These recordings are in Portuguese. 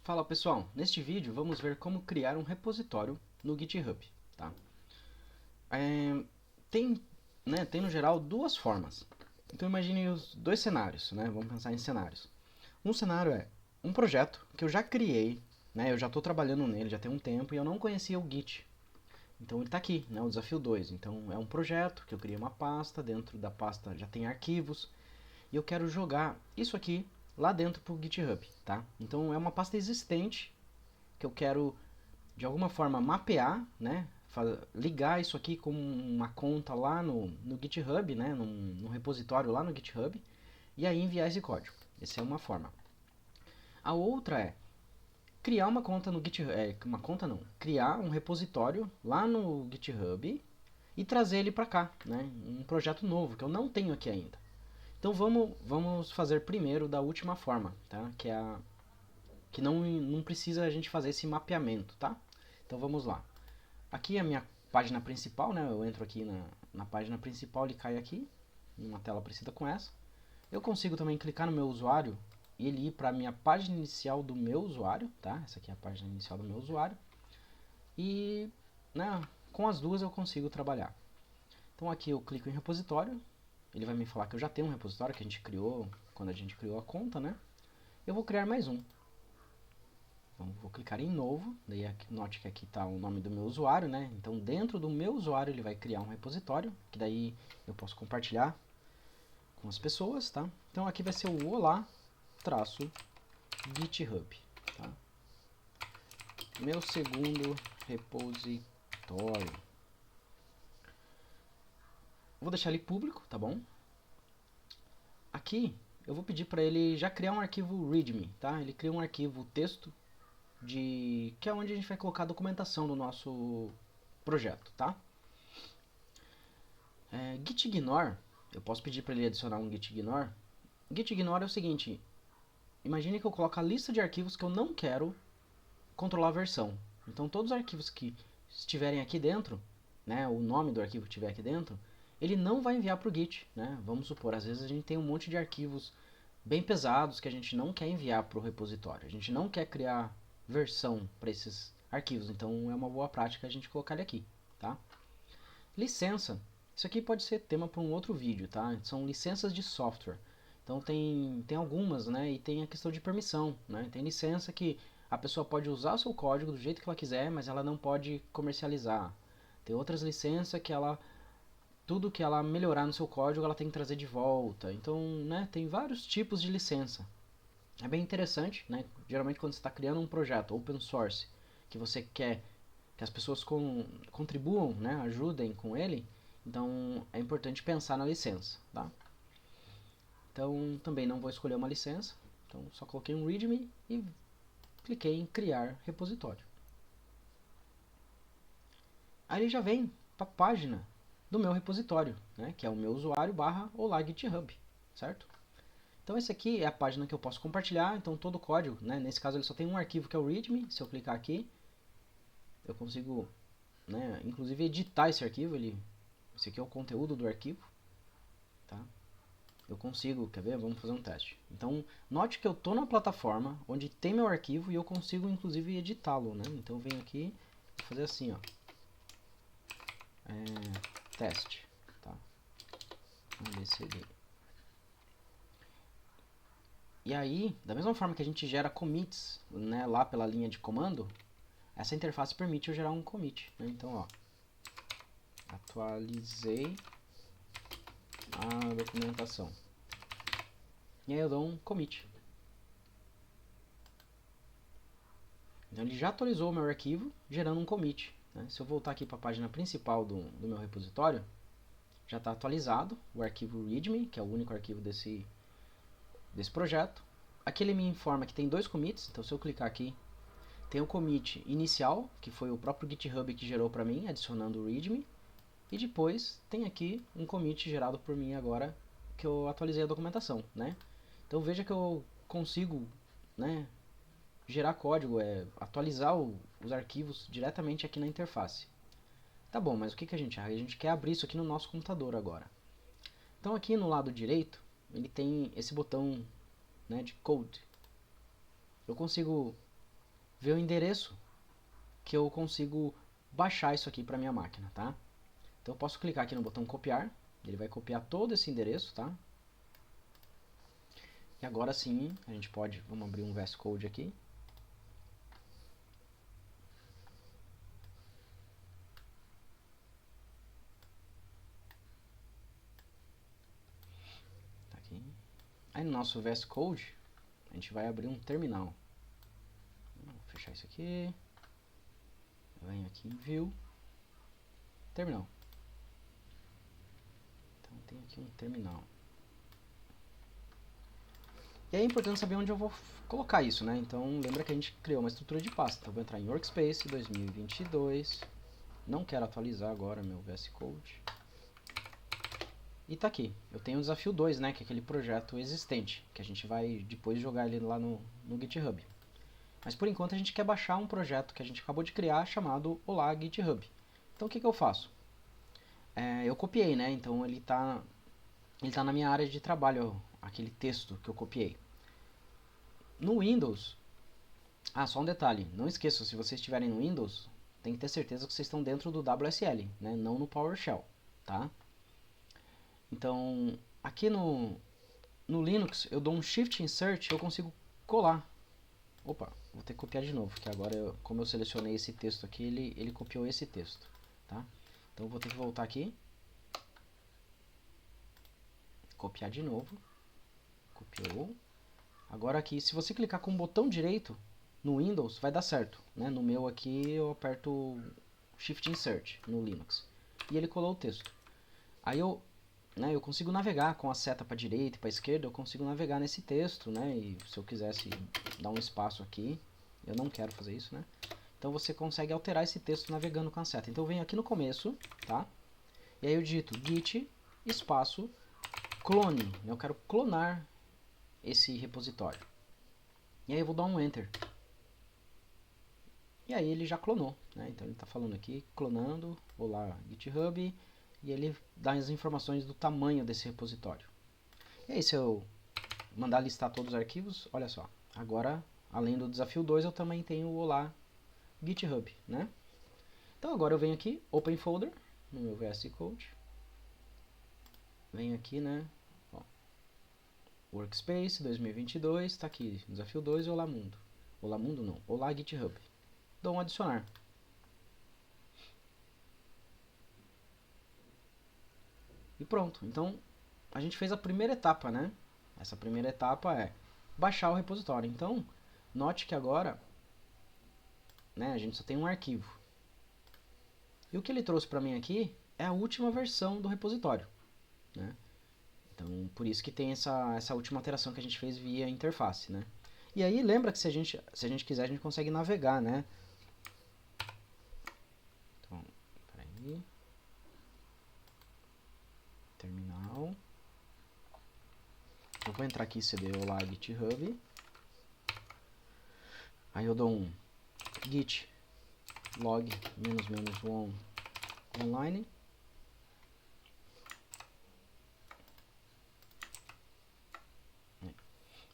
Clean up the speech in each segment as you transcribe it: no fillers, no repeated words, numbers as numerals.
Fala pessoal, neste vídeo vamos ver como criar um repositório no GitHub. Tá? É, tem, tem no geral duas formas. Então imagine os dois cenários, né? Vamos pensar em cenários. Um cenário é um projeto que eu já criei, né? Eu já estou trabalhando nele já tem um tempo e eu não conhecia o Git. Então ele está aqui, né? O desafio 2. Então é um projeto que eu criei uma pasta, dentro da pasta já tem arquivos e eu quero jogar isso aqui lá dentro para o GitHub. Tá? Então é uma pasta existente que eu quero de alguma forma mapear, né? Ligar isso aqui com uma conta lá no GitHub, né? Num repositório lá no GitHub, e aí enviar esse código. Essa é uma forma. A outra é criar uma conta no GitHub, uma conta não, criar um repositório lá no GitHub e trazer ele para cá, né? Um projeto novo que eu não tenho aqui ainda. Então vamos fazer primeiro da última forma, tá? Que é a que não precisa a gente fazer esse mapeamento, tá? Então vamos lá. Aqui é a minha página principal, né? Eu entro aqui na página principal, ele cai aqui, numa tela parecida com essa. Eu consigo também clicar no meu usuário e ele ir para a minha página inicial do meu usuário, tá? Essa aqui é a página inicial do meu usuário. E, né, com as duas eu consigo trabalhar. Então aqui eu clico em repositório, ele vai me falar que eu já tenho um repositório que a gente criou quando a gente criou a conta, né? Eu vou criar mais um. Então vou clicar em novo, daí note que aqui está o nome do meu usuário, né? Então dentro do meu usuário ele vai criar um repositório, que daí eu posso compartilhar com as pessoas, tá? Então aqui vai ser o olá traço GitHub, tá? Meu segundo repositório. Vou deixar ele público, tá bom? Aqui eu vou pedir para ele já criar um arquivo readme, tá? Ele cria um arquivo texto que é onde a gente vai colocar a documentação do nosso projeto, tá? gitignore, eu posso pedir para ele adicionar um gitignore. Gitignore é o seguinte, imagine que eu coloco a lista de arquivos que eu não quero controlar a versão. Então todos os arquivos que estiverem aqui dentro, né, o nome do arquivo que estiver aqui dentro, ele não vai enviar para o Git, né? Vamos supor, às vezes a gente tem um monte de arquivos bem pesados que a gente não quer enviar para o repositório. A gente não quer criar versão para esses arquivos, então é uma boa prática a gente colocar ele aqui, tá? Licença. Isso aqui pode ser tema para um outro vídeo, tá? São licenças de software. Então tem algumas, né? E tem a questão de permissão, né? Tem licença que a pessoa pode usar o seu código do jeito que ela quiser, mas ela não pode comercializar. Tem outras licenças que tudo que ela melhorar no seu código, ela tem que trazer de volta. Então, né? Tem vários tipos de licença. É bem interessante, né? Geralmente quando você está criando um projeto open source que você quer que as pessoas contribuam, né, ajudem com ele, então é importante pensar na licença, tá? Então também não vou escolher uma licença, então só coloquei um readme e cliquei em criar repositório. Aí ele já vem para a página do meu repositório, né, que é o meu usuário / olá GitHub, certo? Então esse aqui é a página que eu posso compartilhar, então todo o código, né, nesse caso ele só tem um arquivo que é o readme, se eu clicar aqui, eu consigo, né, inclusive editar esse arquivo, esse aqui é o conteúdo do arquivo, tá? Eu consigo, quer ver? Vamos fazer um teste. Então, note que eu estou na plataforma onde tem meu arquivo e eu consigo inclusive editá-lo, né? Então eu venho aqui e fazer assim, ó, teste, tá? ABCD. E aí, da mesma forma que a gente gera commits, né, lá pela linha de comando, essa interface permite eu gerar um commit, né? Então, ó, atualizei a documentação. E aí eu dou um commit. Então ele já atualizou o meu arquivo, gerando um commit, né? Se eu voltar aqui para a página principal do meu repositório, já está atualizado o arquivo readme, que é o único arquivo desse projeto. Aqui ele me informa que tem dois commits, então se eu clicar aqui, tem o commit inicial, que foi o próprio GitHub que gerou para mim, adicionando o readme, e depois tem aqui um commit gerado por mim agora, que eu atualizei a documentação, né? Então veja que eu consigo, né, gerar código, atualizar os arquivos diretamente aqui na interface. Tá bom, mas o que a gente quer? A gente quer abrir isso aqui no nosso computador agora. Então aqui no lado direito, ele tem esse botão, né, de Code. Eu consigo ver o endereço que eu consigo baixar isso aqui para minha máquina, tá? Então eu posso clicar aqui no botão copiar, ele vai copiar todo esse endereço, tá? E agora sim, a gente pode, vamos abrir um VS Code aqui. Tá aqui. Aí no nosso VS Code, a gente vai abrir um terminal. Vou fechar isso aqui. Venho aqui em View. Terminal. Então tem aqui um terminal. E aí é importante saber onde eu vou colocar isso, né? Então lembra que a gente criou uma estrutura de pasta. Então eu vou entrar em Workspace 2022. Não quero atualizar agora meu VS Code. E tá aqui. Eu tenho o desafio 2, né? Que é aquele projeto existente. Que a gente vai depois jogar ele lá no GitHub. Mas por enquanto a gente quer baixar um projeto que a gente acabou de criar chamado Olá GitHub. Então o que eu faço? Eu copiei, né? Então ele tá na minha área de trabalho, aquele texto que eu copiei. No Windows, só um detalhe, não esqueçam, se vocês estiverem no Windows, tem que ter certeza que vocês estão dentro do WSL, né? Não no PowerShell, tá? Então, aqui no Linux, eu dou um Shift Insert e eu consigo colar. Opa, vou ter que copiar de novo, porque agora, como eu selecionei esse texto aqui, ele copiou esse texto, tá? Então, eu vou ter que voltar aqui. Copiar de novo. Copiou. Agora aqui, se você clicar com o botão direito no Windows, vai dar certo, né? No meu aqui, eu aperto Shift Insert no Linux. E ele colou o texto. Aí eu consigo navegar com a seta para direita e para esquerda, eu consigo navegar nesse texto, né? E se eu quisesse dar um espaço aqui, eu não quero fazer isso, né? Então você consegue alterar esse texto navegando com a seta. Então eu venho aqui no começo, tá? E aí eu digito git espaço clone. Eu quero clonar esse repositório. E aí eu vou dar um enter. E aí ele já clonou, né? Então ele está falando aqui, clonando, olá GitHub, e ele dá as informações do tamanho desse repositório. E aí se eu mandar listar todos os arquivos, olha só, agora além do desafio 2 eu também tenho o olá GitHub, né? Então agora eu venho aqui, Open Folder, no meu VS Code, venho aqui, né, ó, Workspace 2022, está aqui, desafio 2 e Olá Mundo. Olá Mundo não, Olá GitHub. Dou um adicionar. E pronto, então a gente fez a primeira etapa, né? Essa primeira etapa é baixar o repositório. Então, note que agora, né, a gente só tem um arquivo. E o que ele trouxe para mim aqui é a última versão do repositório, né? Então, por isso que tem essa última alteração que a gente fez via interface, né? E aí, lembra que se a gente quiser, a gente consegue navegar, né? Então, peraí. Terminal. Eu vou entrar aqui em cd olá GitHub. Aí eu dou um git log --one online.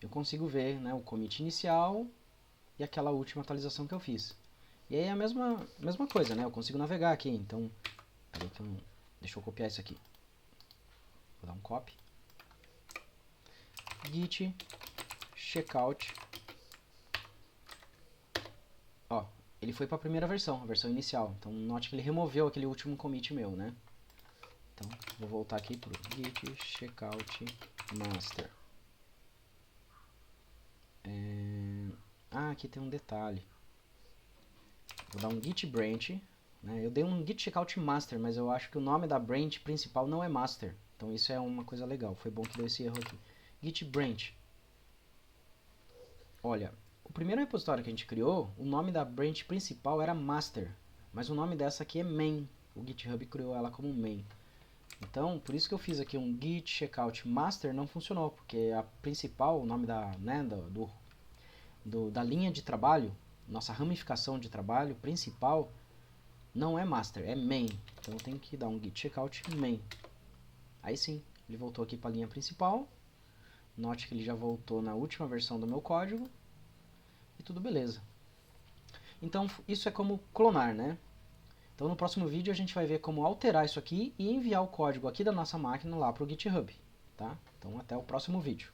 Eu consigo ver, né, o commit inicial e aquela última atualização que eu fiz. E aí é a mesma coisa, né? Eu consigo navegar aqui. Então, peraí que deixa eu copiar isso aqui. Vou dar um copy. Git checkout. Ó, ele foi para a primeira versão, a versão inicial. Então, note que ele removeu aquele último commit meu, né? Então, vou voltar aqui para o git checkout master. Aqui tem um detalhe. Vou dar um git branch, né? Eu dei um git checkout master, mas eu acho que o nome da branch principal não é master. Então isso é uma coisa legal. Foi bom que deu esse erro aqui. Git branch. Olha, o primeiro repositório que a gente criou, o nome da branch principal era master, mas o nome dessa aqui é main. O GitHub criou ela como main. Então, por isso que eu fiz aqui um git checkout master, não funcionou, porque a principal, o nome da, né, da linha de trabalho, nossa ramificação de trabalho principal, não é master, é main. Então eu tenho que dar um git checkout main. Aí sim, ele voltou aqui para a linha principal. Note que ele já voltou na última versão do meu código. E tudo beleza. Então isso é como clonar, né? Então no próximo vídeo a gente vai ver como alterar isso aqui e enviar o código aqui da nossa máquina lá para o GitHub, tá? Então até o próximo vídeo.